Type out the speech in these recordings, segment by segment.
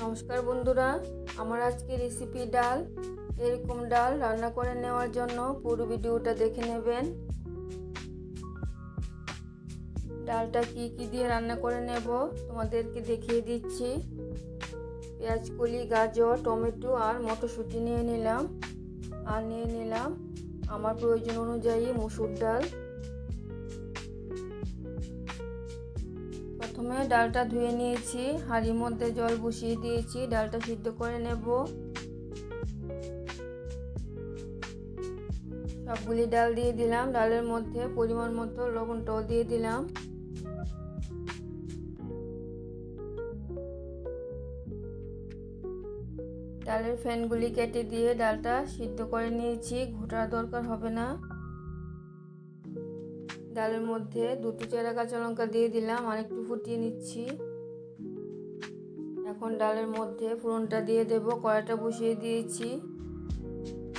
নমস্কার বন্ধুরা, আমার আজকে রেসিপি ডাল। এরকম ডাল রান্না করে নেওয়ার জন্য পুরো ভিডিওটা দেখে নেবেন। ডালটা কি দিয়ে রান্না করে নেব তোমাদেরকে দেখিয়ে দিচ্ছি। পেঁয়াজ কলি, গাজর, টমেটো আর মটরশুঁটি নিয়ে নিলাম। আর নিয়ে নিলাম আমার প্রয়োজন অনুযায়ী মসুর ডাল। প্রথমে ডালটা ধুয়ে নিয়েছি, হাঁড়ির মধ্যে জল বসিয়ে দিয়েছি, ডালটা সিদ্ধ করে নেব। সবগুলি ডাল দিয়ে দিলাম। ডালের মধ্যে পরিমাণ মতো লবণটাও দিয়ে দিলাম। ডালের ফ্যানগুলি কেটে দিয়ে ডালটা সিদ্ধ করে নিয়েছি, ঘোটার দরকার হবে না। ডালের মধ্যে দুটো চেরা কাঁচা লঙ্কা দিয়ে দিলাম, আর একটু ফুটিয়ে নিচ্ছি। এখন ডালের মধ্যে ফোড়নটা দিয়ে দেব। কড়াইটা বসিয়ে দিয়েছি,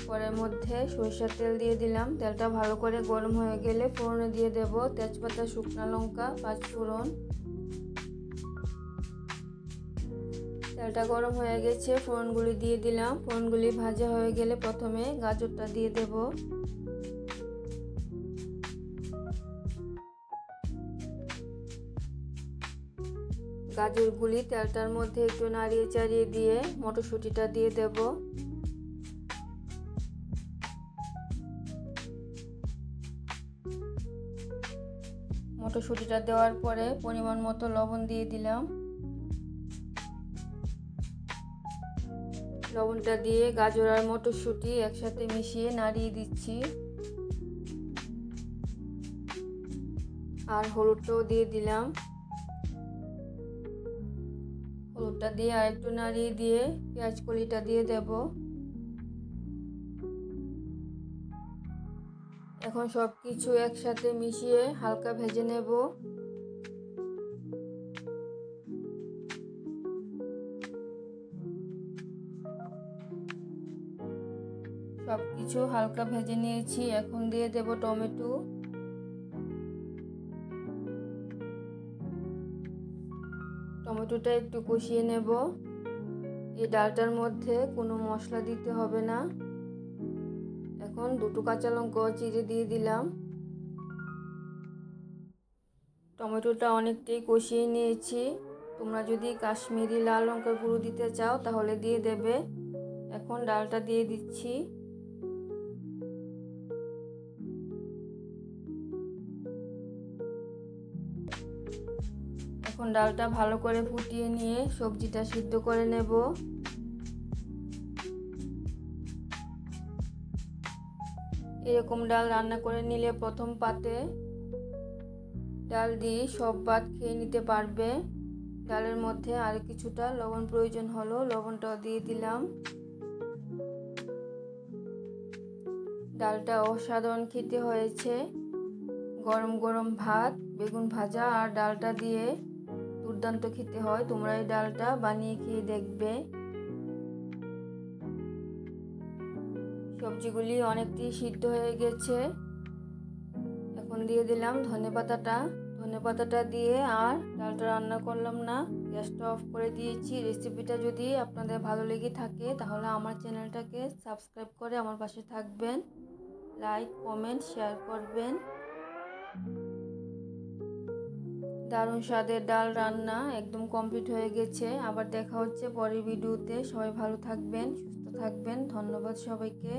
কড়াইয়ের মধ্যে সরিষার তেল দিয়ে দিলাম। তেলটা ভালো করে গরম হয়ে গেলে ফোড়নে দিয়ে দেব তেজপাতা, শুকনো লঙ্কা, পাঁচ ফোড়ন। তেলটা গরম হয়ে গেছে, ফোড়নগুলি দিয়ে দিলাম। ফোড়নগুলি ভাজা হয়ে গেলে প্রথমে গাজরটা দিয়ে দেব। গাজরগুলি তেলটার মধ্যে একটু নাড়িয়ে চাড়িয়ে দিয়ে মটরশুঁটিটা দিয়ে দেব। মটরশুঁটিটা দেওয়ার পরে পরিমাণ মতো লবণ দিয়ে দিলাম। লবণটা দিয়ে গাজর আর মটরশুঁটি একসাথে মিশিয়ে নাড়িয়ে দিচ্ছি। আর হলুদটাও দিয়ে দিলাম। হলুদটা দিয়ে আর একটু নাড়িয়ে দিয়ে পেঁয়াজ কলিটা দিয়ে দেব। এখন সব কিছু একসাথে মিশিয়ে হালকা ভেজে নেব। সব কিছু হালকা ভেজে নিয়েছি। এখন দিয়ে দেব টমেটো। টমেটোটা একটু কষিয়ে নেব। এই ডালটার মধ্যে কোনো মশলা দিতে হবে না। এখন দুটো কাঁচা লঙ্কা চিড়ে দিয়ে দিলাম। টমেটোটা অনেকটাই কষিয়ে নিয়েছি। তোমরা যদি কাশ্মীরি লাল লঙ্কার গুঁড়ো দিতে চাও তাহলে দিয়ে দেবে। এখন ডালটা দিয়ে দিচ্ছি। এখন ডালটা ভালো করে ফুটিয়ে নিয়ে সবজিটা সিদ্ধ করে নেব। এরকম ডাল রান্না করে নিলে প্রথম পাতে ডাল দিয়ে সব ভাত খেয়ে নিতে পারবে। ডালের মধ্যে আর কিছুটা লবণ প্রয়োজন হলো, লবণটাও দিয়ে দিলাম। ডালটা অসাধারণ খেতে হয়েছে। গরম গরম ভাত, বেগুন ভাজা আর ডালটা দিয়ে দুর্দান্ত খেতে হয়। তোমরা এই ডালটা বানিয়ে খেয়ে দেখবে। সবজিগুলি অনেকটাই সিদ্ধ হয়ে গেছে। এখন দিয়ে দিলাম ধনেপাতাটা দিয়ে আর ডালটা রান্না করলাম না, গ্যাসটা অফ করে দিয়েছি। রেসিপিটা যদি আপনাদের ভালো লেগে থাকে তাহলে আমার চ্যানেলটাকে সাবস্ক্রাইব করে আমার পাশে থাকবেন। লাইক, কমেন্ট, শেয়ার করবেন। দারুণ স্বাদের ডাল রান্না একদম কমপ্লিট হয়ে গেছে। আবার দেখা হচ্ছে পরের ভিডিওতে। সবাই ভালো থাকবেন, সুস্থ থাকবেন। ধন্যবাদ সবাইকে।